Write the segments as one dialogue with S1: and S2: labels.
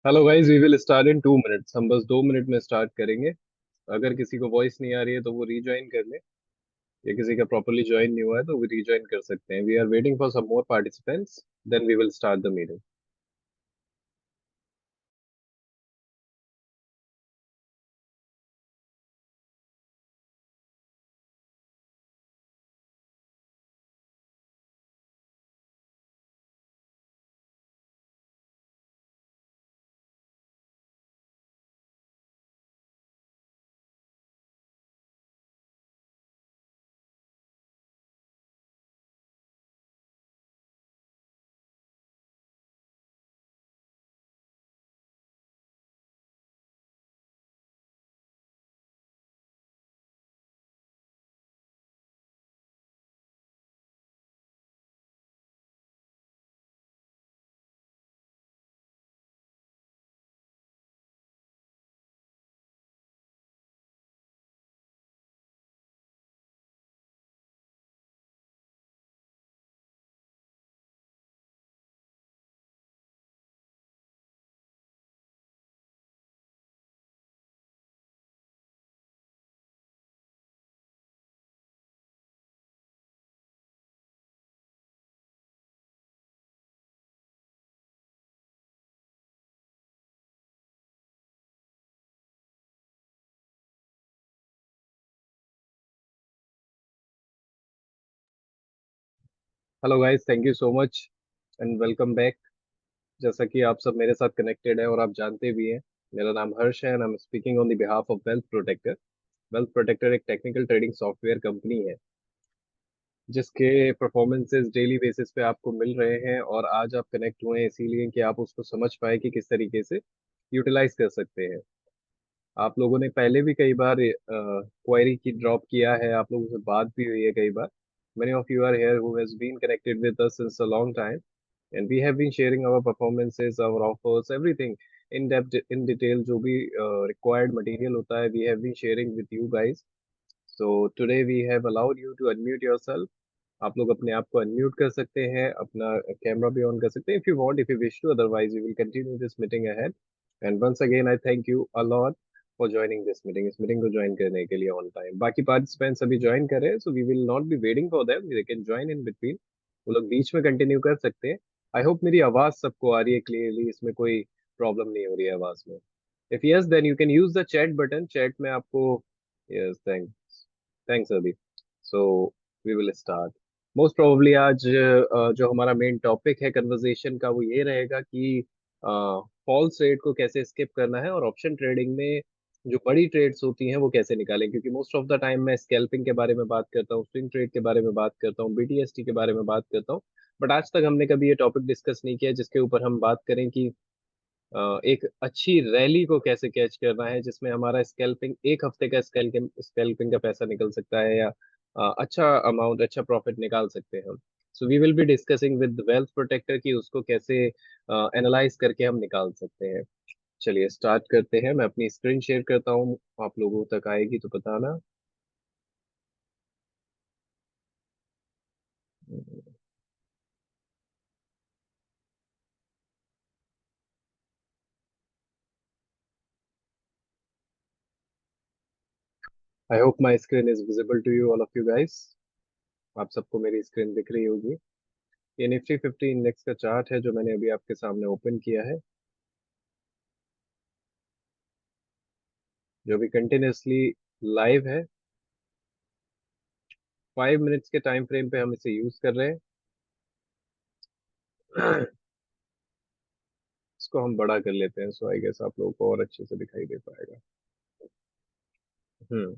S1: Hello guys, we will start in 2 minutes. हम बस 2 minute में स्टार्ट करेंगे। अगर किसी को वॉइस नहीं आ रही है तो वो रीज्वाइन कर ले, या किसी का प्रॉपरली ज्वाइन नहीं हुआ है तो वो रीज्वाइन कर सकते हैं। We are waiting for some more participants, then we will start the meeting. Hello guys, thank you so much and welcome back. जैसा कि आप सब मेरे साथ कनेक्टेड है और आप जानते भी हैं, मेरा नाम हर्ष है and I am speaking on the behalf of wealth protector. Wealth protector एक टेक्निकल ट्रेडिंग सॉफ्टवेयर कंपनी है जिसके परफॉर्मेंसेस डेली बेसिस पे आपको मिल रहे हैं, और आज आप कनेक्ट हुए हैं इसीलिए कि आप उसको समझ पाए कि किस तरीके से यूटिलाइज कर सकते हैं। आप लोगों ने पहले भी कई बार क्वेरी की ड्रॉप किया है, आप लोगों से बात भी हुई है कई बार। many of you are here who has been connected with us since a long time, and we have been sharing our performances, our offers, everything in depth, in detail। जो भी required material होता है, we have been sharing with you guys। so today we have allowed you to unmute yourself। आप लोग अपने आप को unmute कर सकते हैं, अपना कैमरा भी ऑन कर सकते हैं if you want, if you wish to. Otherwise we will continue this meeting ahead. And once again I thank you a lot for joining this meeting. इस मीटिंग को ज्वाइन करने के लिए ऑन टाइम बाकी participants अभी join कर रहे हैं, so we will not be waiting for them, they can join in between. वो लोग बीच में कंटिन्यू कर सकते हैं। आई होप मेरी आवाज सबको आ रही है क्लियरली, इसमें कोई प्रॉब्लम नहीं हो रही है आवाज में। If yes, then you can use the chat button. Chat में आपको, यस, थैंक्स, थैंक्स अभी। So we will start. Most probably आज जो हमारा मेन टॉपिक है कन्वर्सेशन का वो ये रहेगा कि फॉल्स ट्रेड को कैसे स्किप करना है, और ऑप्शन ट्रेडिंग में जो बड़ी ट्रेड्स होती हैं वो कैसे निकालें। क्योंकि मोस्ट ऑफ द टाइम मैं स्कैल्पिंग के बारे में बात करता हूँ, स्विंग ट्रेड के बारे में बात करता हूँ, बीटीएसटी के बारे में बात करता हूँ। बट आज तक हमने कभी ये टॉपिक डिस्कस नहीं किया जिसके ऊपर हम बात करें कि एक अच्छी रैली को कैसे कैच करना है, जिसमें हमारा स्कैल्पिंग, एक हफ्ते का स्कैल्पिंग स्कैल्पिंग का पैसा निकल सकता है, या अच्छा अमाउंट, अच्छा प्रॉफिट निकाल सकते हैं हम। So we will be discussing with wealth protector कि उसको कैसे एनालाइज करके हम निकाल सकते हैं। चलिए स्टार्ट करते हैं। मैं अपनी स्क्रीन शेयर करता हूँ, आप लोगों तक आएगी तो बताना। I hope my screen is visible to you, all of you guys. आप सबको मेरी स्क्रीन दिख रही होगी। ये निफ्टी 50 इंडेक्स का चार्ट है जो मैंने अभी आपके सामने ओपन किया है, जो भी कंटिन्यूअसली लाइव है। 5 मिनट्स के टाइम फ्रेम पे हम इसे यूज कर रहे हैं। इसको हम बड़ा कर लेते हैं, सो आई गेस आप लोगों को और अच्छे से दिखाई दे पाएगा। हम्म।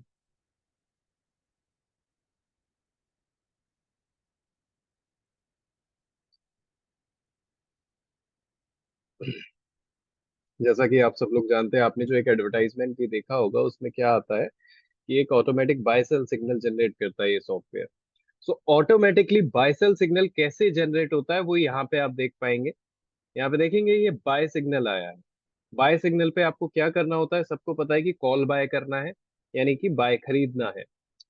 S1: जैसा कि आप सब लोग जानते हैं, आपने जो एक एडवर्टाइजमेंट भी देखा होगा, उसमें क्या आता है कि एक automatic buy sell signal generate करता है ये software. So automatically buy sell signal कैसे जनरेट होता है वो यहाँ पे आप देख पाएंगे। यहाँ पे देखेंगे ये बाय सिग्नल आया है। बाय सिग्नल पे आपको क्या करना होता है, सबको पता है कि कॉल बाय करना है, यानी कि बाय खरीदना है।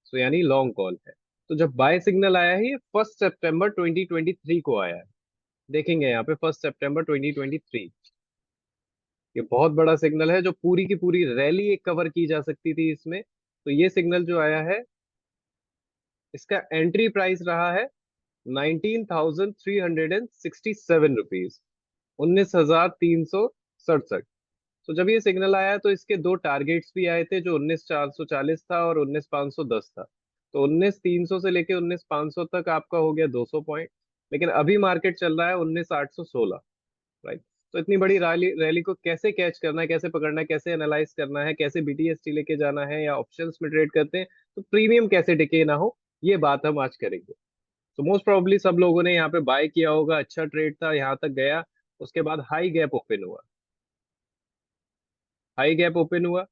S1: सो यानी लॉन्ग कॉल है। तो जब बाय सिग्नल आया है, ये 1 सितंबर 2023 को आया है। देखेंगे यहाँ पे 1 सितंबर 2023। ये बहुत बड़ा सिग्नल है, जो पूरी की पूरी रैली एक कवर की जा सकती थी इसमें। तो ये सिग्नल जो आया है, इसका एंट्री प्राइस रहा है 19,367 रुपीज, 19,367। तो जब ये सिग्नल आया तो इसके दो टारगेट्स भी आए थे, जो 19,440 था और 19,510 था। तो 19,300 से लेके 19,500 तक आपका हो गया 200 पॉइंट। लेकिन अभी मार्केट चल रहा है 19,816। राइट। तो इतनी बड़ी रैली रैली को कैसे कैच करना है, कैसे पकड़ना है, कैसे एनालाइज करना है, कैसे बीटीएसटी लेके जाना है, या ऑप्शंस में ट्रेड करते हैं तो प्रीमियम कैसे टिके ना हो, ये बात हम आज करेंगे। तो मोस्ट प्रोबेबली सब लोगों ने यहाँ पे बाय किया होगा, अच्छा ट्रेड था, यहाँ तक गया, उसके बाद हाई गैप ओपन हुआ। हाई गैप ओपन हुआ।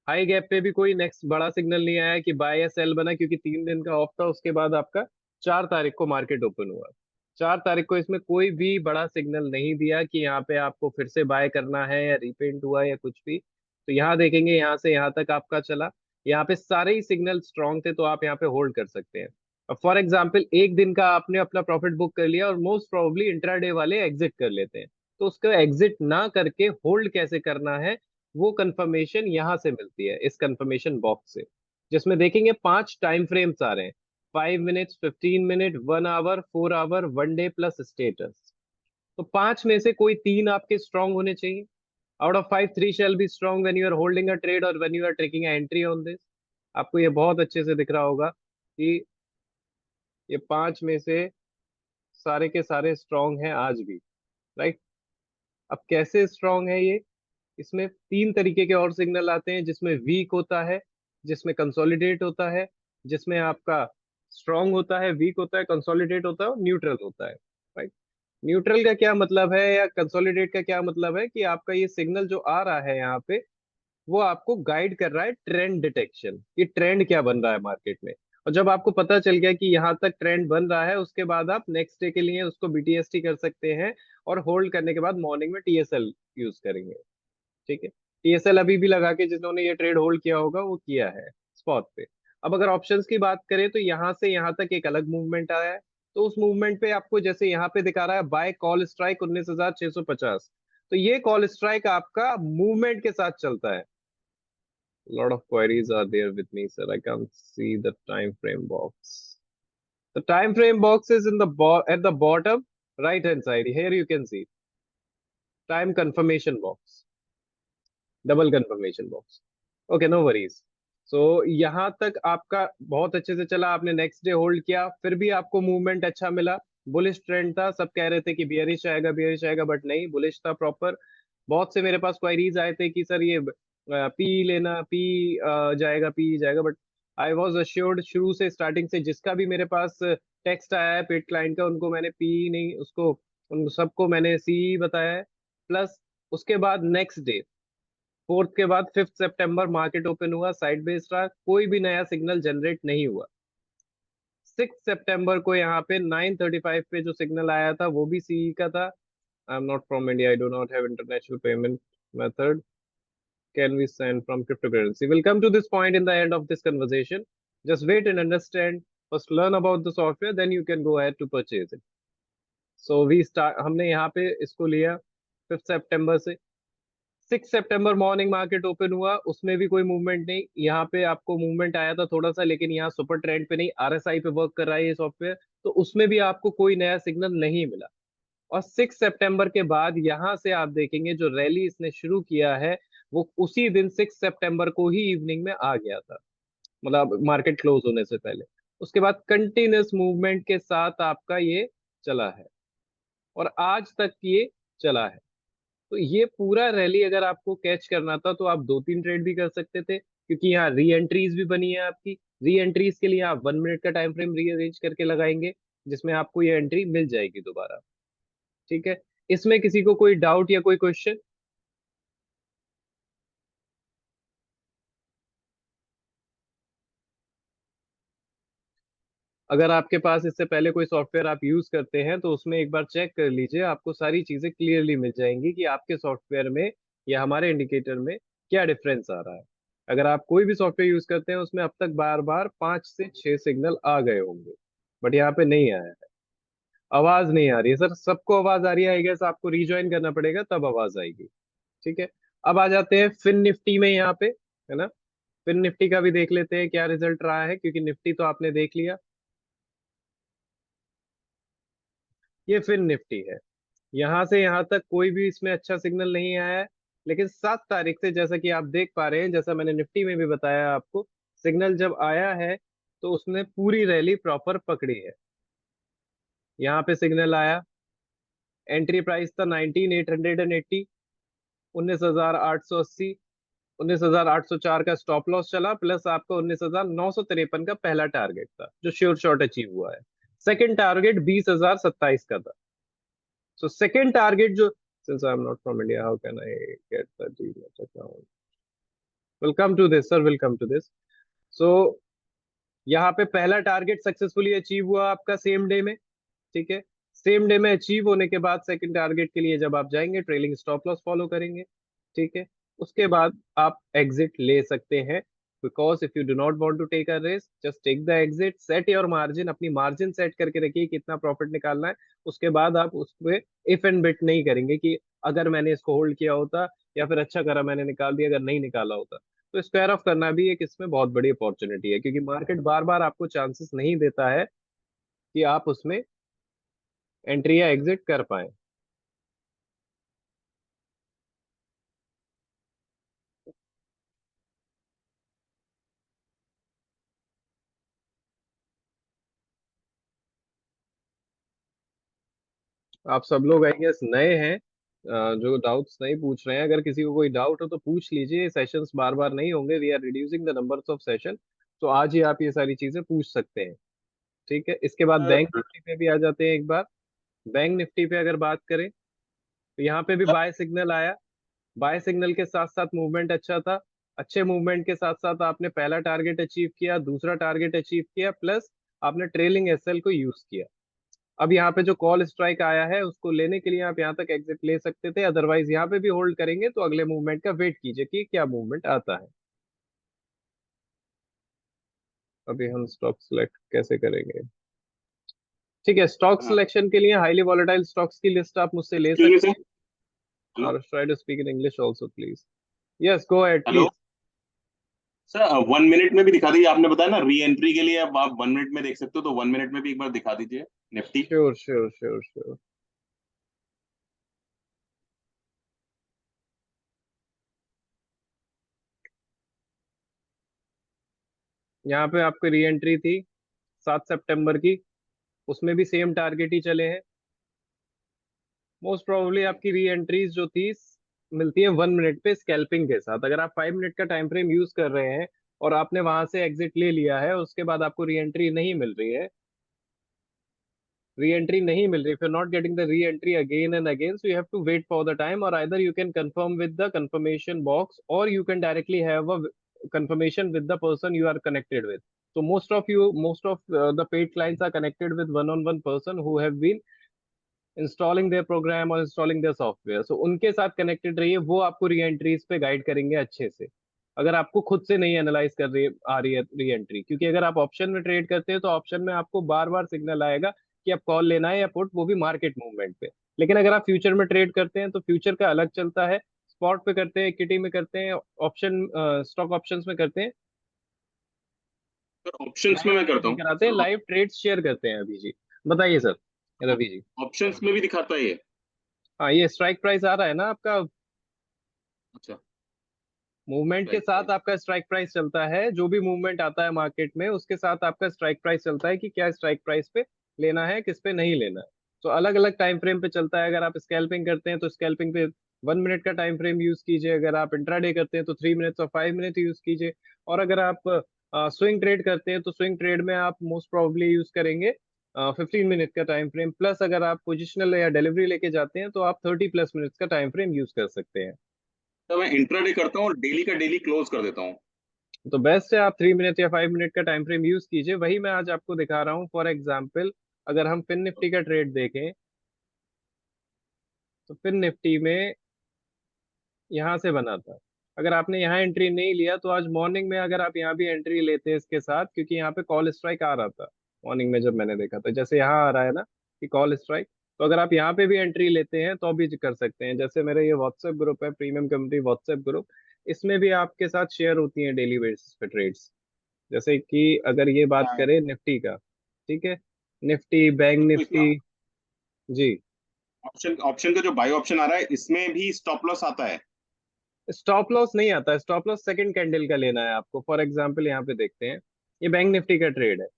S1: हाई गैप पे भी कोई नेक्स्ट बड़ा सिग्नल नहीं आया कि बाय या सेल बना, क्योंकि 3 दिन का ऑफ था। उसके बाद आपका 4 तारीख को मार्केट ओपन हुआ। 4 तारीख को इसमें कोई भी बड़ा सिग्नल नहीं दिया कि यहाँ पे आपको फिर से बाय करना है, या रिपेंट हुआ या कुछ भी। तो यहाँ देखेंगे, यहाँ से यहाँ तक आपका चला। यहाँ पे सारे ही सिग्नल स्ट्रांग थे, तो आप यहाँ पे होल्ड कर सकते हैं। अब फॉर एग्जाम्पल एक दिन का आपने अपना प्रॉफिट बुक कर लिया, और मोस्ट प्रोबेबली इंट्राडे वाले एग्जिट कर लेते हैं। तो उसका एग्जिट ना करके होल्ड कैसे करना है, वो कंफर्मेशन यहां से मिलती है, इस कंफर्मेशन बॉक्स से, जिसमें देखेंगे 5 टाइम फ्रेम्स आ रहे हैं। 5 minutes, 15 minute, 1 hour, 4 hour, 1 day plus status. तो 5 में से कोई 3 आपके स्ट्रांग होने चाहिए। Out of 5, 3 shall be strong when you are holding a trade और when you are taking entry on this. आपको ये बहुत अच्छे से दिख रहा होगा कि ये 5 में से सारे के सारे स्ट्रांग हैं आज भी। राइट। अब कैसे स्ट्रांग है ये, इसमें 3 तरीके के और सिग्नल आते हैं, जिसमें वीक होता है, जिसमें कंसोलिडेट होता है, जिसमें आपका स्ट्रांग होता है, वीक होता है, कंसोलिडेट होता है, और न्यूट्रल होता है। राइट। न्यूट्रल का क्या मतलब है, या कंसोलिडेट का क्या मतलब है, कि आपका ये सिग्नल जो आ रहा है यहाँ पे, वो आपको गाइड कर रहा है ट्रेंड डिटेक्शन, कि ट्रेंड क्या बन रहा है मार्केट में। और जब आपको पता चल गया कि यहाँ तक ट्रेंड बन रहा है, उसके बाद आप नेक्स्ट डे के लिए उसको बीटीएसटी कर सकते हैं, और होल्ड करने के बाद मॉर्निंग में टीएसएल यूज करेंगे। ठीक है। टीएसएल अभी भी लगा के जिन्होंने ये ट्रेड होल्ड किया होगा वो किया है स्पॉट पे। अब अगर ऑप्शंस की बात करें, तो यहाँ से यहाँ तक एक अलग मूवमेंट आया है। तो उस मूवमेंट पे आपको जैसे यहाँ पे दिखा रहा है बाय कॉल स्ट्राइक 19,650। तो ये कॉल स्ट्राइक आपका मूवमेंट के साथ चलता है। lot of queries are there with me, sir. I can't see the time frame box. The time frame box is in the at the bottom right hand side. Here you can see time confirmation box, double confirmation box. Okay, no worries. सो यहाँ तक आपका बहुत अच्छे से चला, आपने next day hold किया, फिर भी आपको मूवमेंट अच्छा मिला। बुलिश ट्रेंड था, सब कह रहे थे कि बियरिश आएगा, बट नहीं, बुलिश था प्रॉपर। बहुत से मेरे पास क्वायरीज आए थे कि सर ये पी लेना, पी जाएगा, पी जाएगा, बट आई वॉज अश्योर्ड शुरू से, स्टार्टिंग से, जिसका भी मेरे पास टेक्स्ट आया है पेड क्लाइंट का, उनको मैंने पी नहीं, उसको उन सबको मैंने सी बताया है। प्लस उसके बाद नेक्स्ट डे, 4th के बाद 5 सितंबर मार्केट ओपन हुआ, साइड बेस रहा, कोई भी नया सिग्नल जनरेट नहीं हुआ। 6 सितंबर को यहाँ पे 9:35 पे जो सिग्नल आया था, वो भी सीई का था। I am not from India, I do not have international payment method, can we send from cryptocurrency. Will come to this point in the end of this conversation. Just wait and understand, first learn about the software, then you can go ahead to purchase it. So we start, हमने यहाँ पे इसको लिया 5 सितंबर से। 6 सितंबर morning market open हुआ, उसमें भी कोई मूवमेंट नहीं। यहाँ पे आपको मूवमेंट आया था थोड़ा सा, लेकिन यहाँ सुपर ट्रेंड पे नहीं, आरएसआई पे वर्क कर रहा है ये सॉफ्टवेयर, तो उसमें भी आपको कोई नया सिग्नल नहीं मिला। और 6 सितंबर के बाद यहाँ से आप देखेंगे जो रैली इसने शुरू किया है, वो उसी दिन 6 सितंबर को ही इवनिंग में आ गया था, मतलब मार्केट क्लोज होने से पहले। उसके बाद कंटिन्यूस मूवमेंट के साथ आपका ये चला है, और आज तक ये चला है। तो ये पूरा रैली अगर आपको कैच करना था, तो आप 2-3 ट्रेड भी कर सकते थे, क्योंकि यहाँ री एंट्रीज भी बनी है आपकी। री एंट्रीज के लिए आप 1 मिनट का टाइम फ्रेम रीअरेंज करके लगाएंगे, जिसमें आपको ये एंट्री मिल जाएगी दोबारा। ठीक है। इसमें किसी को कोई डाउट या कोई क्वेश्चन? अगर आपके पास इससे पहले कोई सॉफ्टवेयर आप यूज करते हैं, तो उसमें एक बार चेक कर लीजिए, आपको सारी चीजें क्लियरली मिल जाएंगी कि आपके सॉफ्टवेयर में या हमारे इंडिकेटर में क्या डिफरेंस आ रहा है। अगर आप कोई भी सॉफ्टवेयर यूज करते हैं, उसमें अब तक बार बार 5 से 6 सिग्नल आ गए होंगे, बट यहाँ पे नहीं आया है। आवाज नहीं आ रही है सर, सबको आवाज आ रही है आई गेस, आपको रिज्वाइन करना पड़ेगा तब आवाज आएगी। ठीक है। अब आ जाते हैं फिन निफ्टी में यहाँ पे, है ना। फिन निफ्टी का भी देख लेते हैं क्या रिजल्ट रहा है, क्योंकि निफ्टी तो आपने देख लिया। ये फिन निफ्टी है। यहाँ से यहाँ तक कोई भी इसमें अच्छा सिग्नल नहीं आया है। लेकिन 7 तारीख से जैसा कि आप देख पा रहे हैं, जैसा मैंने निफ्टी में भी बताया आपको, सिग्नल जब आया है तो उसने पूरी रैली प्रॉपर पकड़ी है। यहाँ पे सिग्नल आया, एंट्री प्राइस था 19,880, 19,880, 19,804 का स्टॉप लॉस चला, प्लस आपका 19,953 का पहला टारगेट था जो श्योर शॉट अचीव हुआ है। सेकंड टारगेट 20,027 का था। सो सेकंड टारगेट जो, since I am not from India how can I get the demat account, welcome to this sir, welcome to this. So यहाँ पे पहला टारगेट सक्सेसफुली अचीव हुआ आपका सेम डे में। ठीक है। सेम डे में अचीव होने के बाद सेकंड टारगेट के लिए जब आप जाएंगे, ट्रेलिंग स्टॉप लॉस फॉलो करेंगे। ठीक है। उसके बाद आप एग्जिट ले सकते हैं, because if you do not want to take a risk, just take the exit, set your margin, अपनी मार्जिन सेट करके रखिए कितना प्रॉफिट निकालना है। उसके बाद आप उस पे इफ एंड बिट नहीं करेंगे कि अगर मैंने इसको होल्ड किया होता, या फिर अच्छा करा मैंने निकाल दिया, अगर नहीं निकाला होता। तो स्क्वायर ऑफ करना भी एक इसमें बहुत बड़ी अपॉर्चुनिटी है, क्योंकि मार्केट बार बार आपको चांसेस नहीं देता है कि आप उसमें एंट्री या एग्जिट कर पाए। आप सब लोग आई गेस नए हैं, जो डाउट्स नहीं पूछ रहे हैं, अगर किसी को कोई डाउट हो तो पूछ लीजिए। सेशंस बार बार नहीं होंगे, we are reducing the numbers of session. तो आज ही आप ये सारी चीजें पूछ सकते हैं। ठीक है। इसके बाद
S2: सर,
S1: बैंक निफ्टी पे भी आ जाते हैं एक बार। बैंक निफ्टी पे अगर बात करें तो यहाँ पे भी बाय सिग्नल आया। बाय सिग्नल के साथ साथ मूवमेंट अच्छा था। अच्छे मूवमेंट के साथ साथ आपने पहला टारगेट अचीव किया, दूसरा टारगेट अचीव किया, प्लस आपने ट्रेलिंग एसएल को यूज किया। अब यहाँ पे जो कॉल स्ट्राइक आया है उसको लेने के लिए आप यहाँ तक एग्जिट ले सकते थे, अदरवाइज यहाँ पे भी होल्ड करेंगे तो अगले मूवमेंट का वेट कीजिए कि क्या मूवमेंट आता है। अभी हम स्टॉक सिलेक्ट कैसे करेंगे। ठीक है। स्टॉक
S2: हाँ,
S1: सिलेक्शन के लिए हाईली वॉलेटाइल स्टॉक्स की लिस्ट आप मुझसे ले
S2: एक्सक्यूज मी
S1: सकते
S2: सर।
S1: हैं।
S2: हेलो।
S1: और try to speak in English also please. Yes, go ahead
S2: hello
S1: please.
S2: Sir, 1 minute में भी दिखा दीजिए। आपने बताया ना री एंट्री के लिए अब आप 1 मिनट में देख सकते हो, तो 1 मिनट में भी एक बार दिखा दीजिए Nifty.
S1: Sure sure sure sure. यहाँ पे आपकी री एंट्री थी 7 सितंबर की, उसमें भी सेम टारगेट ही चले हैं। मोस्ट प्रोबेबली आपकी री एंट्रीज जो थी मिलती है 1 मिनट पे स्कैल्पिंग के साथ। अगर आप 5 मिनट का टाइम फ्रेम यूज कर रहे हैं और आपने वहां से एग्जिट ले लिया है, उसके बाद आपको री एंट्री नहीं मिल रही है, री एंट्री नहीं मिल रही, if you're not getting the re-entry again and again, so you have to wait for the time, or either you can confirm with the confirmation box, or you can directly have a confirmation with the person you are connected with. So most of the paid clients are connected with one-on-one person who have been installing their program और installing their software. So उनके साथ connected रहिए, वो आपको री entries पे guide करेंगे अच्छे से। अगर आपको खुद से नहीं एनालाइज कर रही आ रही है री एंट्री, क्योंकि अगर आप ऑप्शन में ट्रेड करते हैं तो ऑप्शन में आपको बार बार सिग्नल आएगा कि आप कॉल लेना है या पुट, वो भी मार्केट मूवमेंट पे। लेकिन अगर आप फ्यूचर में ट्रेड करते हैं तो फ्यूचर का अलग चलता है, स्पॉट पे करते हैं, इक्विटी में करते हैं, ऑप्शन स्टॉक ऑप्शंस में करते हैं,
S2: सर ऑप्शंस में
S1: लाइव
S2: मैं
S1: ट्रेड
S2: करता
S1: नहीं
S2: हूँ
S1: कराते हैं,
S2: सर।
S1: लाइव ट्रेड शेयर करते हैं अभी जी। बताइए सर, रवि जी।
S2: ऑप्शंस में भी दिखाता है ये?
S1: हाँ, ये स्ट्राइक प्राइस आ रहा है ना आपका,
S2: अच्छा।
S1: मूवमेंट के
S2: स्ट्राइक
S1: साथ
S2: प्राइस।
S1: आपका स्ट्राइक प्राइस चलता है। जो भी मूवमेंट आता है मार्केट में उसके साथ आपका स्ट्राइक प्राइस चलता है कि क्या स्ट्राइक प्राइस पे लेना है, किस पे नहीं लेना है। तो अलग अलग टाइम फ्रेम पे चलता है। अगर आप स्कैल्पिंग करते हैं तो स्कैल्पिंग पे 1 मिनट का टाइम फ्रेम यूज कीजिए, अगर आप इंट्राडे करते हैं तो 3 मिनट्स और 5 मिनट यूज कीजिए, और अगर आप स्विंग ट्रेड करते हैं तो स्विंग ट्रेड में आप मोस्ट प्रोबेबली यूज करेंगे 15 मिनट का टाइम फ्रेम, प्लस अगर आप पोजिशनल या डिलीवरी लेके जाते हैं तो आप 30+ मिनट्स का टाइम फ्रेम यूज कर सकते हैं।
S2: तो मैं इंट्राडे करता हूँ और डेली का डेली क्लोज कर देता हूँ।
S1: तो बेस्ट है आप 3 मिनट या 5 मिनट का टाइम फ्रेम यूज कीजिए, वही मैं आज आपको दिखा रहा हूँ। फॉर एग्जाम्पल, अगर हम फिन निफ्टी का ट्रेड देखें तो फिन निफ्टी में यहाँ से बना था। अगर आपने यहाँ एंट्री नहीं लिया तो आज मॉर्निंग में अगर आप यहाँ भी एंट्री लेते हैं इसके साथ, क्योंकि यहाँ पे कॉल स्ट्राइक आ रहा था मॉर्निंग में जब मैंने देखा था, जैसे यहाँ आ रहा है ना, कि कॉल स्ट्राइक। तो अगर आप यहाँ पे भी एंट्री लेते हैं तो भी कर सकते हैं। जैसे मेरा ये व्हाट्सएप ग्रुप है, प्रीमियम कम्युनिटी व्हाट्सएप ग्रुप, इसमें भी आपके साथ शेयर होती हैं डेली बेसिस पे ट्रेड्स। जैसे कि अगर ये बात
S2: हाँ,
S1: करें निफ्टी का, ठीक है, निफ्टी, बैंक
S2: तो इसमें
S1: निफ्टी। जी।
S2: ऑप्शन ऑप्शन का जो बाय ऑप्शन आ रहा है इसमें भी स्टॉप लॉस आता है?
S1: स्टॉप लॉस नहीं आता है, स्टॉप लॉस सेकंड कैंडल का लेना है आपको। फॉर एग्जांपल यहाँ पे देखते हैं, ये बैंक निफ्टी का ट्रेड है।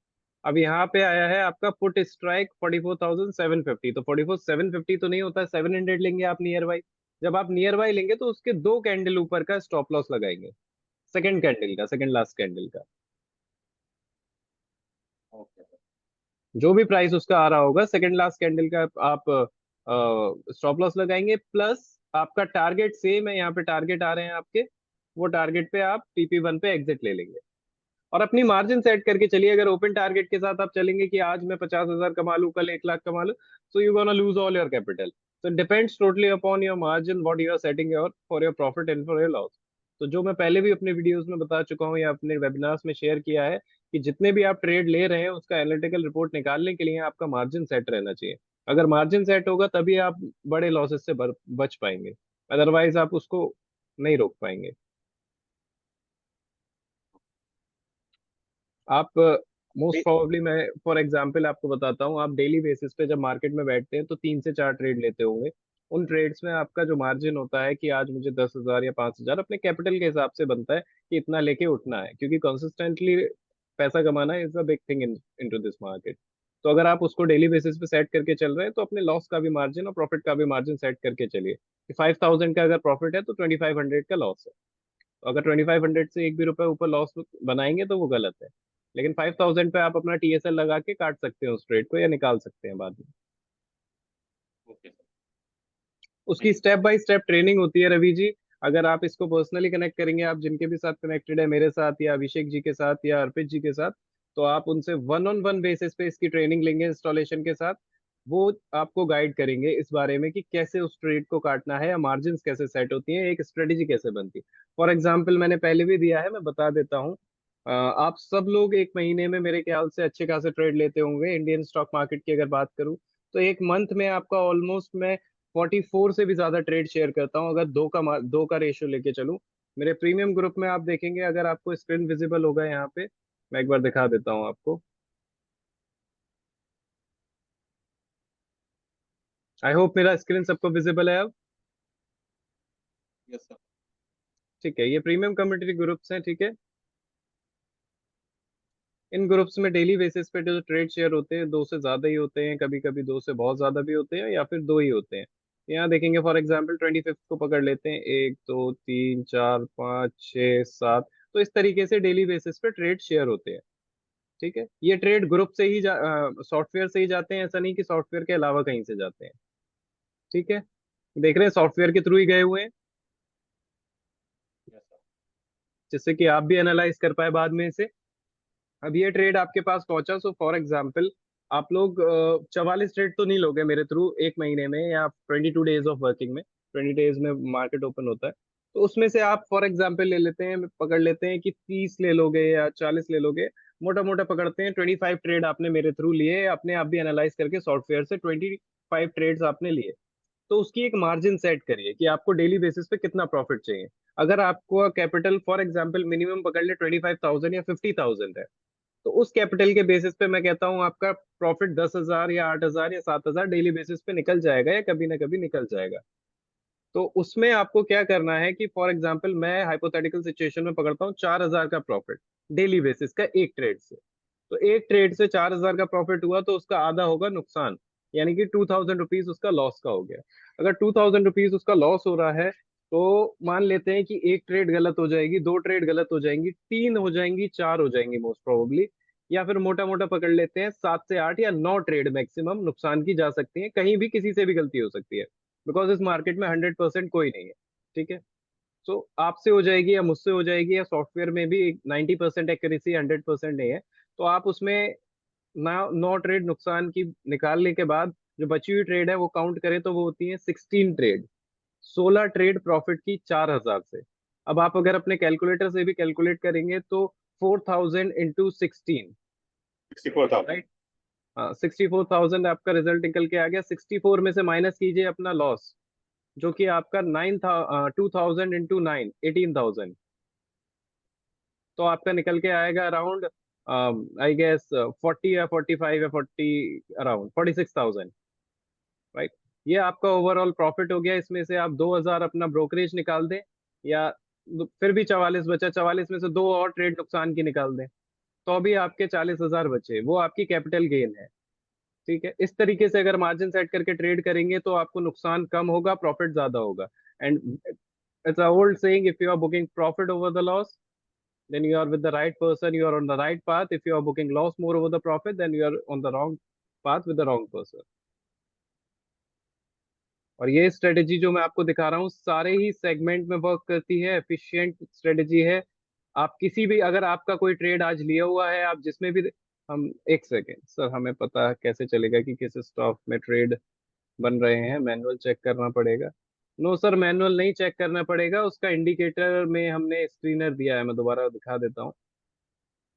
S1: अब यहाँ पे आया है आपका पुट स्ट्राइक 44,750। तो 44,750 तो नहीं होता है, 700 लेंगे आप नियर बाई। जब आप नियर बाई लेंगे तो उसके दो कैंडल ऊपर का स्टॉप लॉस लगाएंगे, सेकंड कैंडल का, सेकंड लास्ट कैंडल का।
S2: ओके।
S1: जो भी प्राइस उसका आ रहा होगा सेकंड लास्ट कैंडल का आप स्टॉप लॉस लगाएंगे। प्लस आपका टारगेट सेम है, यहाँ पे टारगेट आ रहे हैं आपके, वो टारगेट पे आप PP1 पे एग्जिट ले लेंगे। और अपनी मार्जिन सेट करके चलिए। अगर ओपन टारगेट के साथ आप चलेंगे कि आज मैं 50,000 कमा लूं, कल 1 लाख कमा लूं, so you're gonna lose all your capital. So it depends totally upon your margin, what you are setting your for your profit and for your loss. तो जो मैं पहले भी अपने वीडियोस में बता चुका हूँ या अपने वेबिनार्स में शेयर किया है कि जितने भी आप ट्रेड ले रहे हैं उसका एनालिटिकल रिपोर्ट निकालने के लिए आपका मार्जिन सेट रहना चाहिए। अगर मार्जिन सेट होगा तभी आप बड़े लॉसेस से बच पाएंगे, अदरवाइज आप उसको नहीं रोक पाएंगे। आप मोस्ट प्रोबेबली, मैं फॉर एग्जांपल आपको बताता हूँ, आप डेली बेसिस पे जब मार्केट में बैठते हैं तो 3 से 4 ट्रेड लेते होंगे। उन ट्रेड्स में आपका जो मार्जिन होता है कि आज मुझे 10,000 या 5,000 अपने कैपिटल के हिसाब से बनता है कि इतना लेके उठना है, क्योंकि कंसिस्टेंटली पैसा कमाना is a big thing into this market. तो अगर आप उसको डेली बेसिस पे सेट करके चल रहे हैं तो अपने लॉस का भी मार्जिन और प्रॉफिट का भी मार्जिन सेट करके चलिए कि 5,000 का अगर प्रॉफिट है तो 2,500 का लॉस है। तो अगर 2,500 से एक भी रुपए ऊपर लॉस बनाएंगे तो वो गलत है। लेकिन 5,000 पे आप अपना TSL लगा के काट सकते हैं उस ट्रेड को, या निकाल सकते हैं बाद में।
S2: ओके सर,
S1: उसकी
S2: thank you.
S1: Step by step training होती है रवि जी। अगर आप इसको पर्सनली कनेक्ट करेंगे, आप जिनके भी साथ कनेक्टेड है, मेरे साथ या अभिषेक जी के साथ या अर्पित जी के साथ, तो आप उनसे वन ऑन वन बेसिस पे इसकी ट्रेनिंग लेंगे इंस्टॉलेशन के साथ। वो आपको गाइड करेंगे इस बारे में कि कैसे उस ट्रेड को काटना है या मार्जिन कैसे सेट होती है, एक स्ट्रेटेजी कैसे बनती है। फॉर एग्जाम्पल मैंने पहले भी दिया है, मैं बता देता हूँ। आप सब लोग एक महीने में मेरे ख्याल से अच्छे खासे ट्रेड लेते होंगे। इंडियन स्टॉक मार्केट की अगर बात करूँ तो एक मंथ में आपका ऑलमोस्ट मैं 44 से भी ज्यादा ट्रेड शेयर करता हूँ, अगर दो का रेशियो लेके चलूँ। मेरे प्रीमियम ग्रुप में आप देखेंगे, अगर आपको स्क्रीन विजिबल होगा यहाँ पे, मैं एक बार दिखा देता हूँ आपको। आई होप मेरा स्क्रीन सबको विजिबल है अब।
S2: Yes sir.
S1: ठीक है, ये प्रीमियम कम्युनिटी ग्रुप्स हैं, ठीक है। इन ग्रुप्स में डेली बेसिस पे जो ट्रेड शेयर होते हैं, दो से ज्यादा ही होते हैं, कभी कभी दो से बहुत ज्यादा भी होते हैं, या फिर दो ही होते हैं। यहाँ देखेंगे फॉर एग्जांपल 25 को पकड़ लेते हैं, 1 2 3 4 5 6 7। तो इस तरीके से डेली बेसिस पे ट्रेड शेयर होते हैं, ठीक है। ये ट्रेड ग्रुप से ही सॉफ्टवेयर से ही जाते हैं, ऐसा नहीं कि सॉफ्टवेयर के अलावा कहीं से जाते हैं, ठीक है। देख रहे हैं सॉफ्टवेयर के थ्रू ही गए हुए हैं,
S2: यस सर।
S1: जिससे कि आप भी एनालाइज कर पाए बाद में इसे। अब ये ट्रेड आपके पास पहुंचा, सो फॉर एग्जाम्पल आप लोग 44 ट्रेड तो नहीं लोगे मेरे थ्रू एक महीने में या 22 डेज ऑफ वर्किंग में, 20 डेज में मार्केट ओपन होता है। तो उसमें से आप फॉर एग्जाम्पल ले लेते हैं, पकड़ लेते हैं कि 30 ले लोगे या 40 ले लोगे, मोटा मोटा पकड़ते हैं 25 ट्रेड आपने मेरे थ्रू लिए, अपने आप भी एनालाइज करके सॉफ्टवेयर से 25 ट्रेड्स आपने लिए। तो उसकी एक मार्जिन सेट करिए कि आपको डेली बेसिस पे कितना प्रॉफिट चाहिए। अगर आपको कैपिटल फॉर एग्जाम्पल मिनिमम पकड़ ले 25,000 या 50,000 है, तो उस कैपिटल के बेसिस पे मैं कहता हूँ आपका प्रॉफिट 10,000 या 8,000 या 7,000 डेली बेसिस पे निकल जाएगा, या कभी ना कभी निकल जाएगा। तो उसमें आपको क्या करना है कि फॉर एग्जाम्पल मैं हाइपोथेटिकल सिचुएशन में पकड़ता हूँ 4,000 का प्रॉफिट डेली बेसिस का एक ट्रेड से। तो एक ट्रेड से 4,000 का प्रॉफिट हुआ तो उसका आधा होगा नुकसान, यानी कि 2,000 रुपीज उसका लॉस का हो गया। अगर 2,000 रुपीज उसका लॉस हो रहा है, तो मान लेते हैं कि एक ट्रेड गलत हो जाएगी, दो ट्रेड गलत हो जाएंगी, तीन हो जाएंगी, चार हो जाएंगी मोस्ट प्रोबेबली, या फिर मोटा मोटा पकड़ लेते हैं 7 से 8 या 9 ट्रेड मैक्सिमम नुकसान की जा सकती है। कहीं भी किसी से भी गलती हो सकती है, बिकॉज इस मार्केट में 100% कोई नहीं है, ठीक है। सो आपसे हो जाएगी या मुझसे हो जाएगी, या सॉफ्टवेयर में भी 90% एक्यूरेसी, 100% नहीं है। तो आप उसमें ना 9 ट्रेड नुकसान की निकालने के बाद जो बची हुई ट्रेड है वो काउंट करें तो वो होती है 16 ट्रेड, 16 ट्रेड प्रॉफिट की 4,000 से। अब आप अगर अपने कैलकुलेटर से भी कैलकुलेट करेंगे तो 4,000 इंटू 16,
S2: 64,000।
S1: राइट, 64,000 आपका रिजल्ट निकल के आ गया। 64 में से माइनस कीजिए अपना लॉस, जो कि आपका 2,000 इंटू 9, 18,000। तो आपका निकल के आएगा अराउंड, आई गेस 40 या 45 या 40, अराउंड 46,000, राइट। ये आपका ओवरऑल प्रॉफिट हो गया। इसमें से आप 2,000 अपना ब्रोकरेज निकाल दें, या फिर भी 44 बचा, 44 में से दो और ट्रेड नुकसान की निकाल दें, तो भी आपके 40,000 बचे, वो आपकी कैपिटल गेन है। ठीक है, इस तरीके से अगर मार्जिन सेट करके ट्रेड करेंगे तो आपको नुकसान कम होगा, प्रॉफिट ज्यादा होगा। And it's a old saying, if you are booking profit over the loss, then you are with the right person, you are on the right path. If you are booking loss more over the profit, then you are on the wrong path with the wrong person. और ये strategy जो मैं आपको दिखा रहा हूँ सारे ही segment में वर्क करती है, एफिशिएंट स्ट्रेटेजी है। आप किसी भी, अगर आपका कोई ट्रेड आज लिया हुआ है, आप जिसमें भी, हम एक सेकेंड सर, हमें पता कैसे चलेगा कि किस स्टॉक में ट्रेड बन रहे हैं? मैनुअल चेक करना पड़ेगा? नो सर, मैनुअल नहीं चेक करना पड़ेगा, उसका इंडिकेटर में हमने स्क्रीनर दिया है, मैं दोबारा दिखा देता हूँ।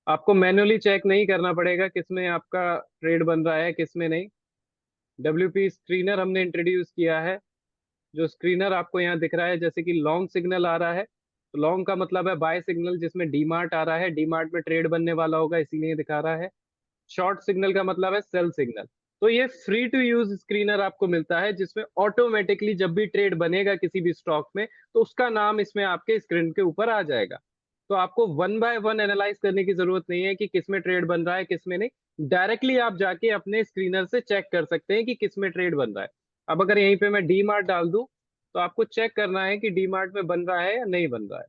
S1: आपको मैन्युअली चेक नहीं करना पड़ेगा किसमें आपका ट्रेड बन रहा है किसमें नहीं। WP स्क्रीनर हमने इंट्रोड्यूस किया है। जो स्क्रीनर आपको यहाँ दिख रहा है, जैसे कि लॉन्ग सिग्नल आ रहा है, तो लॉन्ग का मतलब है बाय सिग्नल, जिसमें डीमार्ट आ रहा है, डीमार्ट में ट्रेड बनने वाला होगा इसीलिए दिखा रहा है। शॉर्ट सिग्नल का मतलब है सेल सिग्नल। तो ये फ्री टू यूज स्क्रीनर आपको मिलता है, जिसमें ऑटोमेटिकली जब भी ट्रेड बनेगा किसी भी स्टॉक में, तो उसका नाम इसमें आपके स्क्रीन के ऊपर आ जाएगा। तो आपको वन बाय वन एनालाइज करने की जरूरत नहीं है कि किस में ट्रेड बन रहा है किस में नहीं। डायरेक्टली आप जाके अपने स्क्रीनर से चेक कर सकते हैं कि किस में ट्रेड बन रहा है। अब अगर यहीं पे मैं डी मार्ट डाल दूं, तो आपको चेक करना है कि डी मार्ट में बन रहा है या नहीं बन रहा है।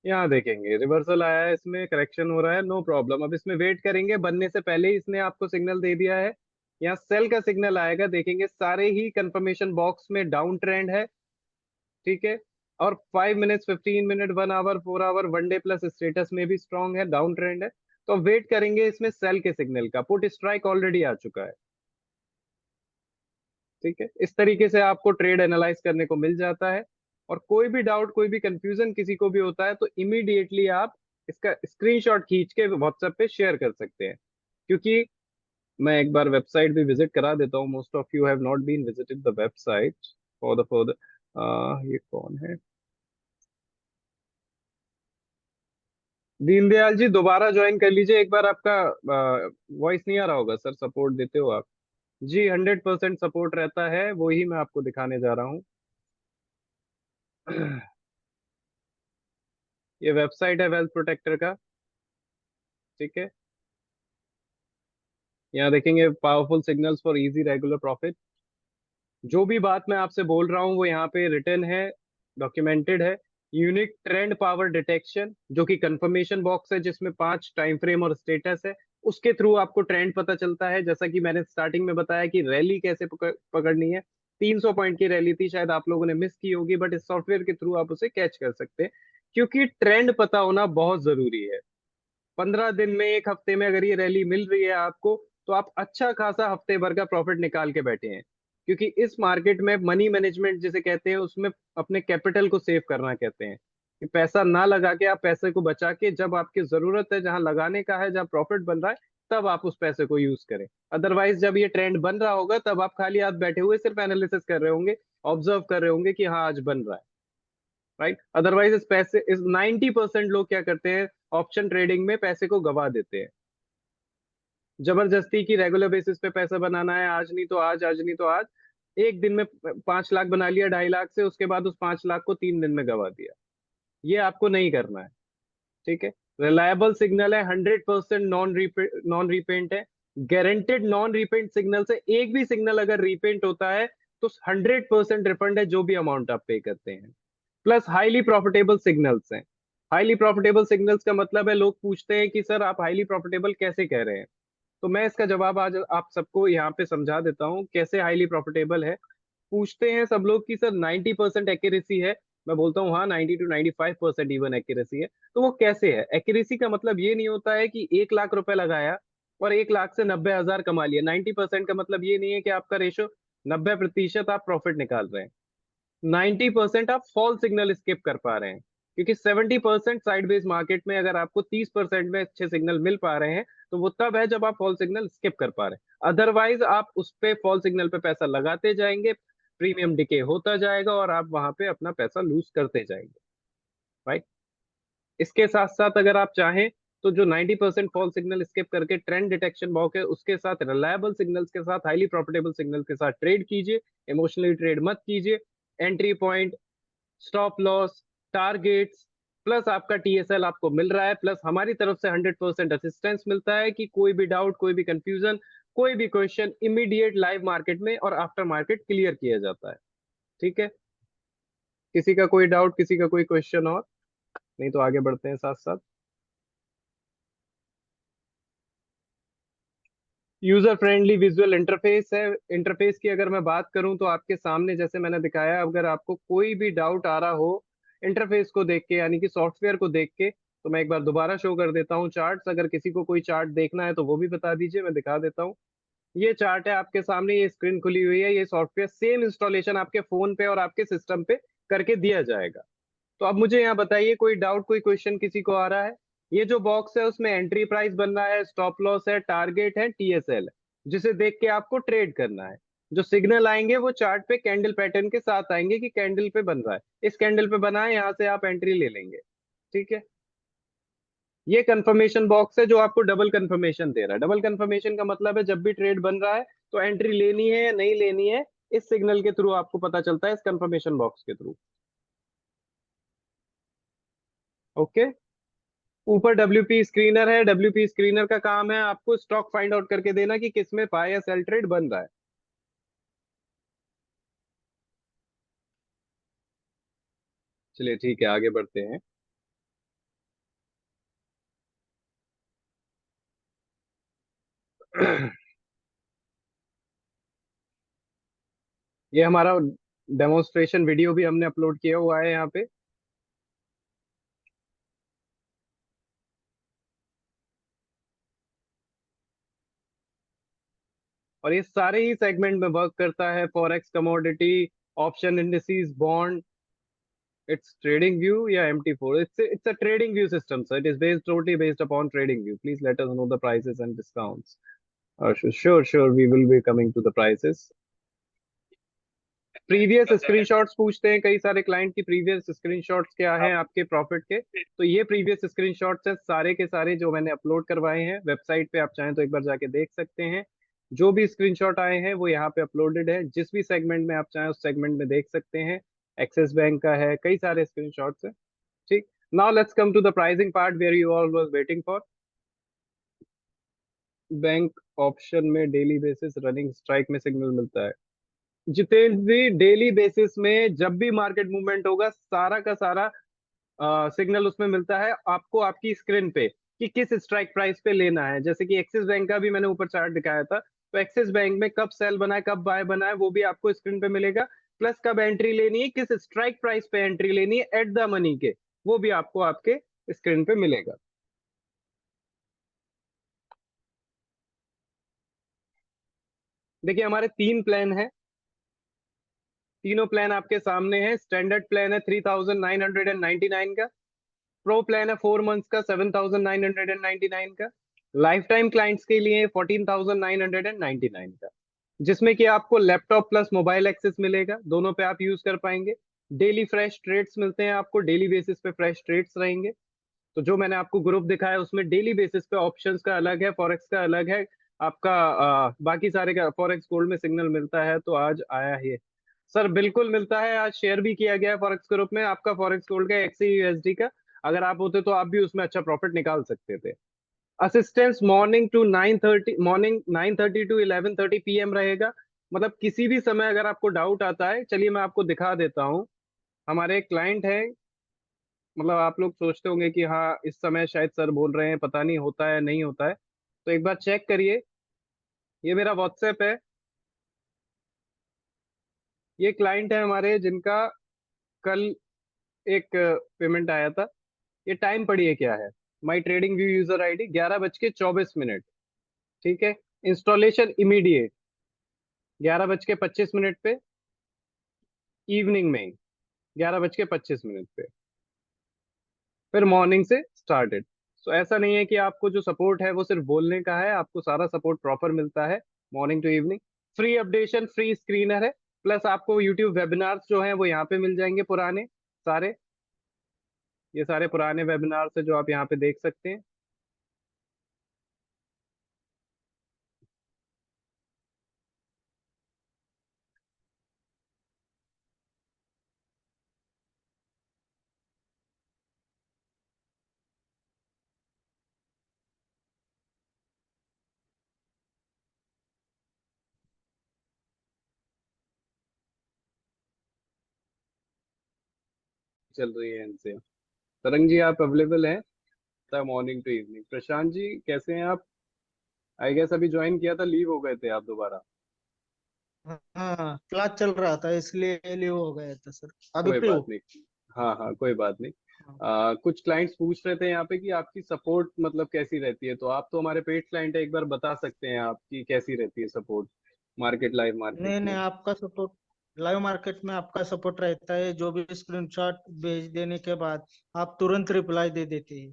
S1: यहाँ देखेंगे रिवर्सल आया है, इसमें करेक्शन हो रहा है, नो प्रॉब्लम। अब इसमें वेट करेंगे, बनने से पहले ही इसने आपको सिग्नल दे दिया है। यहाँ सेल का सिग्नल आएगा, देखेंगे सारे ही कंफर्मेशन बॉक्स में डाउन ट्रेंड है। ठीक है, और 5 minutes, 15 minute, 1 hour, 4 hour, one day plus status में भी स्ट्रांग है, डाउन ट्रेंड है। तो वेट करेंगे इसमें सेल के सिग्नल का। पुट स्ट्राइक ऑलरेडी आ चुका है। ठीक है, इस तरीके से आपको ट्रेड एनालाइज करने को मिल जाता है। और कोई भी डाउट, कोई भी कंफ्यूजन किसी को भी होता है, तो इमीडिएटली आप इसका स्क्रीनशॉट खींच के व्हाट्सएप पे शेयर कर सकते हैं। क्योंकि मैं एक बार वेबसाइट भी विजिट करा देता हूँ, most of you have not been visited the website for the ये कौन है? दीनदयाल जी, दोबारा ज्वाइन कर लीजिए एक बार। आपका वॉइस नहीं आ रहा होगा सर, सपोर्ट देते हो आप? जी, 100% सपोर्ट रहता है, वही मैं आपको दिखाने जा रहा हूँ। ये वेबसाइट है वेल्थ प्रोटेक्टर का। ठीक है, यहाँ देखेंगे powerful signals for easy regular profit. जो भी बात मैं आपसे बोल रहा हूँ वो यहाँ पे रिटर्न है, डॉक्यूमेंटेड है। यूनिक ट्रेंड पावर डिटेक्शन, जो कि कंफर्मेशन बॉक्स है जिसमें 5 टाइम फ्रेम और स्टेटस है। उसके थ्रू आपको ट्रेंड पता चलता है। जैसा कि मैंने स्टार्टिंग में बताया कि रैली कैसे पकड़नी है। 300 पॉइंट की रैली थी, शायद आप लोगों ने मिस की होगी, बट इस सॉफ्टवेयर के थ्रू आप उसे कैच कर सकते हैं। क्योंकि ट्रेंड पता होना बहुत जरूरी है। 15 दिन में, एक हफ्ते में अगर ये रैली मिल रही है आपको, तो आप अच्छा खासा हफ्ते भर का प्रॉफिट निकाल के बैठे हैं। क्योंकि इस मार्केट में मनी मैनेजमेंट जिसे कहते हैं, उसमें अपने कैपिटल को सेव करना कहते हैं। कि पैसा ना लगा के आप पैसे को बचा के, जब आपकी जरूरत है, जहां लगाने का है, जहां प्रॉफिट बन रहा है, तब आप उस पैसे को यूज करें। अदरवाइज जब ये ट्रेंड बन रहा होगा, तब आप खाली हाथ बैठे हुए सिर्फ एनालिसिस कर रहे होंगे, ऑब्जर्व कर रहे होंगे कि हाँ आज बन रहा है, राइट। अदरवाइज इस 90% लोग क्या करते हैं, ऑप्शन ट्रेडिंग में पैसे को गवा देते हैं। जबरदस्ती की रेगुलर बेसिस पे पैसा बनाना है, आज नहीं तो आज, आज नहीं तो आज। एक दिन में 5 लाख बना लिया 2.5 लाख से, उसके बाद उस 5 लाख को 3 दिन में गवा दिया। ये आपको नहीं करना है। ठीक है, रिलायबल सिग्नल है, 100% नॉन रिपेंट है। गारंटेड नॉन रिपेंट सिग्नल से एक भी सिग्नल अगर रिपेंट होता है, तो 100% रिफंड है, जो भी अमाउंट आप पे करते हैं। प्लस हाईली प्रॉफिटेबल सिग्नल्स हैं। हाईली प्रॉफिटेबल सिग्नल्स का मतलब है, लोग पूछते हैं कि सर आप हाईली प्रॉफिटेबल कैसे कह रहे हैं? तो मैं इसका जवाब आज आप सबको यहाँ पे समझा देता हूँ कैसे हाईली प्रॉफिटेबल है। पूछते हैं सब लोग कि सर 90% एक्यूरेसी है। मैं बोलता हूँ हाँ, 90 to 95% इवन एक्यूरेसी है। तो वो कैसे है? एक्यूरेसी का मतलब ये नहीं होता है कि 1 लाख रुपए लगाया और 1 लाख से 90,000 कमा लिया। 90% का मतलब ये नहीं है कि आपका रेशो 90% आप प्रॉफिट निकाल रहे हैं। 90% आप फॉल सिग्नल स्किप कर पा रहे हैं। क्योंकि 70% साइडवेज मार्केट में अगर आपको 30% में अच्छे सिग्नल मिल पा रहे हैं तो वो तब है जब आप फॉल सिग्नल स्किप कर पा रहे हैं। अदरवाइज आप उस पे फॉल सिग्नल पे पैसा लगाते जाएंगे, प्रीमियम डिके होता जाएगा और आप वहां पे अपना पैसा लूज करते जाएंगे। राइट। इसके साथ साथ अगर आप चाहें तो जो 90% फॉल सिग्नल स्किप करके ट्रेंड डिटेक्शन बॉक है उसके साथ रिलायबल सिग्नल्स के साथ हाईली प्रॉफिटेबल सिग्नल के साथ ट्रेड कीजिए। इमोशनली ट्रेड मत कीजिए। Entry point, stop loss, targets plus आपका टीएसएल आपको मिल रहा है, प्लस हमारी तरफ से 100% असिस्टेंस मिलता है कि कोई भी डाउट, कोई भी कंफ्यूजन, कोई भी क्वेश्चन इमीडिएट लाइव मार्केट में और आफ्टर मार्केट क्लियर किया जाता है। ठीक है। किसी का कोई डाउट, किसी का कोई क्वेश्चन? और नहीं तो आगे बढ़ते हैं साथ साथ। यूजर फ्रेंडली विजुअल इंटरफेस है। इंटरफेस की अगर मैं बात करूं तो आपके सामने जैसे मैंने दिखाया, अगर आपको कोई भी डाउट आ रहा हो इंटरफेस को देख के, यानी कि सॉफ्टवेयर को देख के, तो मैं एक बार दोबारा शो कर देता हूं चार्ट्स। अगर किसी को कोई चार्ट देखना है तो वो भी बता दीजिए, मैं दिखा देता हूँ। ये चार्ट है आपके सामने, ये स्क्रीन खुली हुई है। ये सॉफ्टवेयर सेम इंस्टॉलेशन आपके फोन पे और आपके सिस्टम पे करके दिया जाएगा। तो अब मुझे यहाँ बताइए, कोई डाउट, कोई क्वेश्चन किसी को आ रहा है? ये जो बॉक्स है उसमें एंट्री प्राइस बन रहा है, स्टॉप लॉस है, टारगेट है, टीएसएल है, जिसे देख के आपको ट्रेड करना है। जो सिग्नल आएंगे वो चार्ट पे कैंडल पैटर्न के साथ आएंगे कि कैंडल पे बन रहा है, इस कैंडल पे बना है, यहाँ से आप एंट्री ले लेंगे। ठीक है। ये कंफर्मेशन बॉक्स है जो आपको डबल कंफर्मेशन दे रहा है। डबल कंफर्मेशन का मतलब है जब भी ट्रेड बन रहा है तो एंट्री लेनी है या नहीं लेनी है, इस सिग्नल के थ्रू आपको पता चलता है, इस कंफर्मेशन बॉक्स के थ्रू। ओके। ऊपर डब्ल्यूपी स्क्रीनर है। डब्ल्यूपी स्क्रीनर का काम है आपको स्टॉक फाइंड आउट करके देना कि किसमें बाय या सेल ट्रेड बन रहा है। चलिए ठीक है, आगे बढ़ते हैं। ये हमारा डेमोन्स्ट्रेशन वीडियो भी हमने अपलोड किया हुआ है यहाँ पे। और ये सारे ही सेगमेंट में वर्क करता है, forex, commodity, option indices, bond. It's trading view या MT4, it's a trading view system, so it is based totally based upon trading view. Please let us know the prices and discounts. Sure, we will be coming to the prices. Previous screenshots पूछते हैं कई सारे client की, previous screenshots क्या हैं आपके profit के। तो ये प्रीवियस स्क्रीनशॉट्स हैं सारे के सारे जो मैंने अपलोड करवाए हैं वेबसाइट पे। आप चाहें तो एक बार जाके देख सकते हैं। जो भी स्क्रीनशॉट आए हैं वो यहाँ पे अपलोडेड है, जिस भी सेगमेंट में आप चाहें उस सेगमेंट में देख सकते हैं। एक्सिस बैंक का है, कई सारे स्क्रीनशॉट्स हैं। ठीक। Now let's come to the pricing part where you all was waiting for. Bank option में डेली बेसिस रनिंग स्ट्राइक में सिग्नल मिलता है। जितेंद्र जी, डेली बेसिस में जब भी मार्केट मूवमेंट होगा सारा का सारा सिग्नल उसमें मिलता है आपको आपकी स्क्रीन पे कि किस स्ट्राइक प्राइस पे लेना है। जैसे कि एक्सिस बैंक का भी मैंने ऊपर चार्ट दिखाया था, तो एक्सिस बैंक में कब सेल बना है, कब बाय बना है, वो भी आपको स्क्रीन पे मिलेगा। प्लस कब एंट्री लेनी है, किस स्ट्राइक प्राइस पे एंट्री लेनी है एट द मनी के, वो भी आपको आपके स्क्रीन पे मिलेगा। देखिए हमारे तीन प्लान है, तीनों प्लान आपके सामने हैं। स्टैंडर्ड प्लान है 3999 का। प्रो प्लान है 4 मंथ्स का 7999 का। लाइफ टाइम क्लाइंट्स के लिए 14,999 का, जिसमें कि आपको लैपटॉप प्लस मोबाइल एक्सेस मिलेगा, दोनों पे आप यूज कर पाएंगे। डेली फ्रेश ट्रेड्स मिलते हैं आपको, डेली बेसिस पे फ्रेश ट्रेड्स रहेंगे। तो जो मैंने आपको ग्रुप दिखाया उसमें डेली बेसिस पे ऑप्शंस का अलग है, फॉरेक्स का अलग है। आपका बाकी सारे का फॉरेक्स गोल्ड में सिग्नल मिलता है तो आज आया है। सर बिल्कुल मिलता है, आज शेयर भी किया गया है फॉरेक्स ग्रुप में आपका फॉरेक्स गोल्ड का XAUSD का। अगर आप होते तो आप भी उसमें अच्छा प्रॉफिट निकाल सकते थे। Assistance morning to 9:30 to 11:30 PM रहेगा। मतलब किसी भी समय अगर आपको डाउट आता है, चलिए मैं आपको दिखा देता हूँ। हमारे क्लाइंट है, मतलब आप लोग सोचते होंगे कि हाँ इस समय शायद सर बोल रहे हैं, पता नहीं होता है नहीं होता है, तो एक बार चेक करिए। ये मेरा व्हाट्सएप है। ये क्लाइंट है हमारे जिनका कल एक पेमेंट आया था। ये टाइम पढ़िए क्या है। My trading view user ID 11:24। ठीक है। इंस्टॉलेशन इमीडिएट 11:25 पे, इवनिंग में 11:25 पे। फिर मॉर्निंग से स्टार्टेड। सो ऐसा नहीं है कि आपको जो सपोर्ट है वो सिर्फ बोलने का है, आपको सारा सपोर्ट प्रॉपर मिलता है morning to evening. Free updation, free screener है, प्लस आपको यूट्यूब वेबिनार्स जो हैं वो यहाँ पे मिल जाएंगे पुराने सारे। ये सारे पुराने वेबिनार्स है जो आप यहाँ पे देख सकते हैं। चल रही है इनसे। तरंग जी आप अवेलेबल हैं morning to evening? Prashant ji कैसे हैं आप? आई गेस अभी ज्वाइन किया था, लीव हो गए थे आप दोबारा।
S3: हाँ, क्लास चल रहा था इसलिए लीव हो गया था सर। अभी
S1: कोई
S3: फ्री
S1: बात
S3: हूँ।
S1: नहीं। हाँ हाँ, कोई बात नहीं।
S3: हाँ।
S1: कुछ क्लाइंट्स पूछ रहे थे यहाँ पे कि आपकी सपोर्ट मतलब कैसी रहती है, तो आप तो हमारे पेड क्लाइंट है, एक बार बता सकते हैं आपकी कैसी रहती है सपोर्ट मार्केट, लाइव मार्केट
S3: नहीं नहीं,
S1: में?
S3: आपका सपोर्ट लाइव मार्केट में आपका सपोर्ट रहता है। जो भी स्क्रीनशॉट भेज देने के बाद आप तुरंत रिप्लाई दे देते हैं।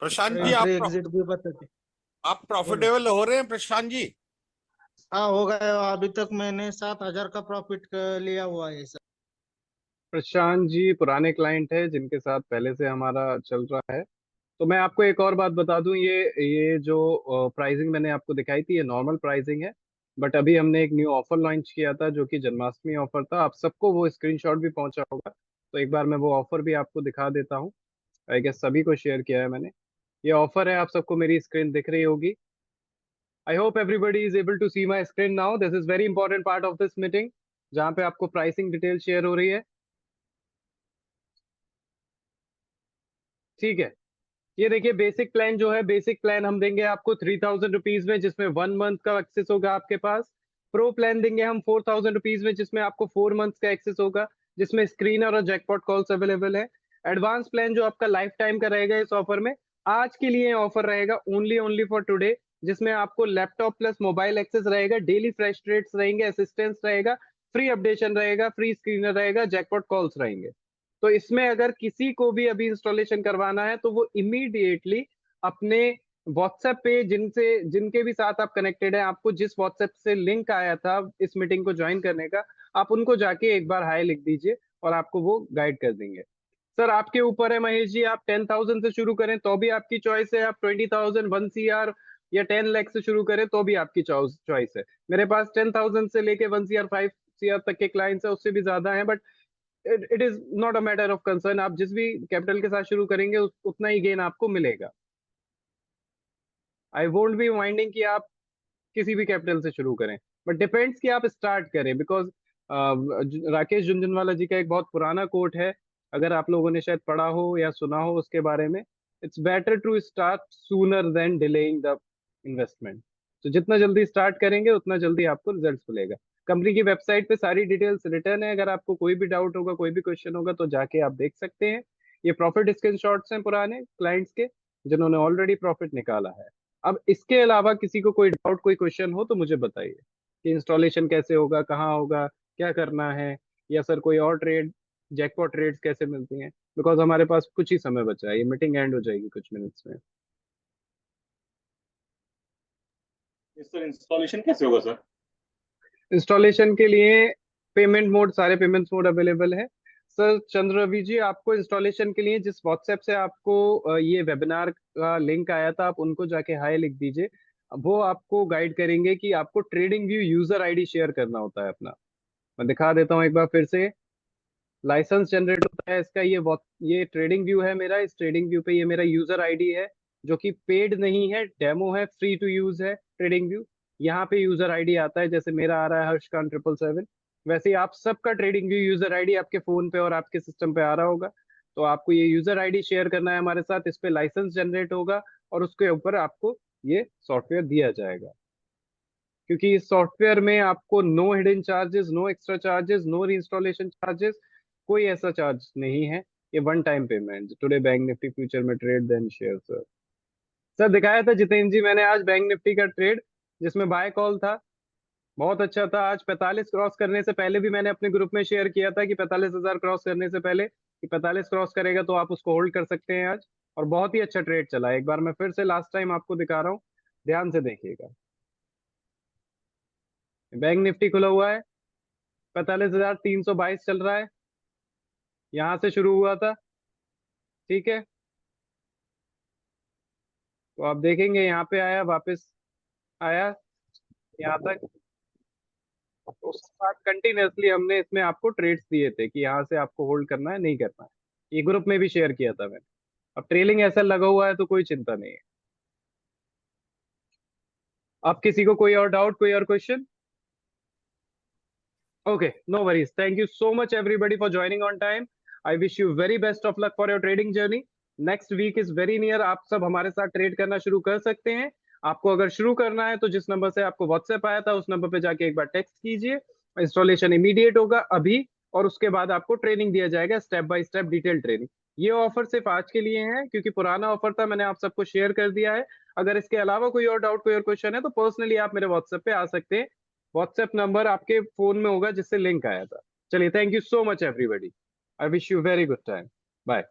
S4: प्रशांत जी,
S3: एंट्री एग्जिट भी बताते।
S4: आप
S3: बोलो।
S4: प्रॉफिटेबल हो रहे हैं प्रशांत जी?
S3: हाँ, हो गया। अभी तक मैंने 7,000 का प्रॉफिट लिया हुआ है सर।
S1: प्रशांत जी पुराने क्लाइंट है जिनके साथ पहले से हमारा चल रहा है। तो मैं आपको एक और बात बता दूं, ये जो प्राइसिंग मैंने आपको दिखाई थी ये नॉर्मल प्राइसिंग है। बट अभी हमने एक न्यू ऑफर लॉन्च किया था जो कि जन्माष्टमी ऑफर था, आप सबको वो स्क्रीनशॉट भी पहुंचा होगा। तो एक बार मैं वो ऑफर भी आपको दिखा देता हूँ। आई गेस सभी को शेयर किया है मैंने। ये ऑफर है, आप सबको मेरी स्क्रीन दिख रही होगी। I hope everybody is able to see my screen now. This is very important part of this meeting जहाँ पे आपको प्राइसिंग डिटेल शेयर हो रही है। ठीक है। ये देखिए बेसिक प्लान जो है, बेसिक प्लान हम देंगे आपको 3,000 रुपीज में, जिसमें 1 मंथ का एक्सेस होगा आपके पास। प्रो प्लान देंगे हम 4,000 रुपीज में, जिसमें आपको 4 मंथ का एक्सेस होगा, जिसमें स्क्रीनर और जैकपॉट कॉल्स अवेलेबल है। एडवांस प्लान जो आपका लाइफ टाइम का रहेगा इस ऑफर में, आज के लिए ऑफर रहेगा ओनली ओनली फॉर टुडे, जिसमें आपको लैपटॉप प्लस मोबाइल एक्सेस रहेगा, डेली फ्रेश रेट्स रहेंगे, असिस्टेंस रहेगा, फ्री अपडेशन रहेगा, फ्री स्क्रीनर रहेगा, जैकपॉट कॉल्स रहेंगे। तो इसमें अगर किसी को भी अभी इंस्टॉलेशन करवाना है तो वो इमीडिएटली अपने व्हाट्सएप पे जिनसे जिनके भी साथ आप कनेक्टेड है, आपको जिस व्हाट्सएप से लिंक आया था इस मीटिंग को ज्वाइन करने का, आप उनको जाके एक बार हाय लिख दीजिए और आपको वो गाइड कर देंगे। सर आपके ऊपर है महेश जी, आप 10,000 से शुरू करें तो भी आपकी चॉइस है, आप 20,000, 1 CR या 10 लाख से शुरू करें तो भी आपकी चॉइस है। मेरे पास 10,000 से लेके 1 CR, 5 CR तक के क्लाइंट्स है, उससे भी ज्यादा है, but it is not a matter of concern. आप जिस भी कैपिटल के साथ शुरू करेंगे उतना ही गेन आपको मिलेगा। आई वोंट बी माइंडिंग कि आप किसी भी कैपिटल से शुरू करें, बट डिपेंड्स कि आप स्टार्ट करें, बिकॉज राकेश झुनझुनवाला जी का एक बहुत पुराना कोट है, अगर आप लोगों ने शायद पढ़ा हो या सुना हो उसके बारे में, it's better to start sooner than delaying the investment. तो जितना जल्दी स्टार्ट करेंगे उतना जल्दी आपको रिजल्ट मिलेगा। कंपनी की वेबसाइट पे सारी डिटेल्स रिटर्न है, अगर आपको कोई भी डाउट होगा, कोई भी क्वेश्चन होगा तो जाके आप देख सकते हैं। ये प्रॉफिट स्क्रीनशॉट्स हैं पुराने क्लाइंट्स के जिन्होंने ऑलरेडी प्रॉफिट निकाला है। अब इसके अलावा किसी को कोई डाउट, कोई क्वेश्चन हो तो मुझे बताइए कि इंस्टॉलेशन कैसे होगा, कहाँ होगा, क्या करना है, या सर कोई और ट्रेड, जैकपॉट ट्रेड्स कैसे मिलती हैं, बिकॉज हमारे पास कुछ ही समय बचा है, ये मीटिंग एंड हो जाएगी कुछ मिनट्स में।
S2: सर इंस्टॉलेशन कैसे होगा सर?
S1: इंस्टॉलेशन के लिए पेमेंट मोड, सारे पेमेंट मोड अवेलेबल है। सर चंद्र रवि जी, आपको इंस्टॉलेशन के लिए जिस व्हाट्सएप से आपको ये वेबिनार का लिंक आया था, आप उनको जाके हाय लिख दीजिए। वो आपको गाइड करेंगे कि आपको trading view user ID share करना होता है अपना। मैं दिखा देता हूँ एक बार फिर से। लाइसेंस जनरेट होता है इसका, ये ट्रेडिंग व्यू है मेरा, इस ट्रेडिंग व्यू पे ये मेरा यूजर आईडी है, जो कि पेड नहीं है, डेमो है, फ्री टू यूज है ट्रेडिंग व्यू। यहाँ पे यूजर आईडी आता है, जैसे मेरा आ रहा है हर्षकान 777, वैसे ही आप सबका ट्रेडिंग व्यू यूजर आईडी आपके फोन पे और आपके सिस्टम पे आ रहा होगा। तो आपको ये यूजर आईडी शेयर करना है हमारे साथ, इस पे लाइसेंस जनरेट होगा और उसके ऊपर आपको ये सॉफ्टवेयर दिया जाएगा। क्योंकि इस सॉफ्टवेयर में आपको no hidden charges, no extra charges, no reinstallation charges, कोई ऐसा चार्ज नहीं है। ये one time payment, today bank Nifty future में trade then share sir. Sir दिखाया था जितेंद्र जी मैंने आज बैंक निफ्टी का ट्रेड, जिसमें बाय कॉल था, बहुत अच्छा था। आज 45 क्रॉस करने से पहले भी मैंने अपने ग्रुप में शेयर किया था कि 45,000 क्रॉस करने से पहले कि 45 क्रॉस करेगा तो आप उसको होल्ड कर सकते हैं आज। और बहुत ही अच्छा ट्रेड चला है। एक बार मैं फिर से लास्ट टाइम आपको दिखा रहा हूँ, ध्यान से देखिएगा। बैंक निफ्टी खुला हुआ है, 45,322 चल रहा है, यहां से शुरू हुआ था, ठीक है। तो आप देखेंगे यहाँ पे आया, वापस आया यहाँ तक। तो उसके बाद कंटिन्यूअसली हमने इसमें आपको ट्रेड्स दिए थे कि यहाँ से आपको होल्ड करना है, नहीं करना है। ये ग्रुप में भी शेयर किया था मैंने। अब ट्रेलिंग ऐसा लगा हुआ है तो कोई चिंता नहीं है। अब किसी को कोई और डाउट, कोई और question? Okay, no worries. Thank you so much everybody for joining on time. I wish you very best of luck for your trading journey. Next week is very near. आप सब हमारे साथ ट्रेड करना शुरू कर सकते हैं। आपको अगर शुरू करना है तो जिस नंबर से आपको व्हाट्सएप आया था उस नंबर पे जाके एक बार टेक्स्ट कीजिए। इंस्टॉलेशन इमीडिएट होगा अभी, और उसके बाद आपको ट्रेनिंग दिया जाएगा, step by step detail training. ये ऑफर सिर्फ आज के लिए है, क्योंकि पुराना ऑफर था, मैंने आप सबको शेयर कर दिया है। अगर इसके अलावा कोई और डाउट, कोई और क्वेश्चन है तो पर्सनली आप मेरे व्हाट्सएप पे आ सकते हैं। व्हाट्सएप नंबर आपके फोन में होगा जिससे लिंक आया था। चलिए, thank you so much everybody. I wish you very good time. Bye.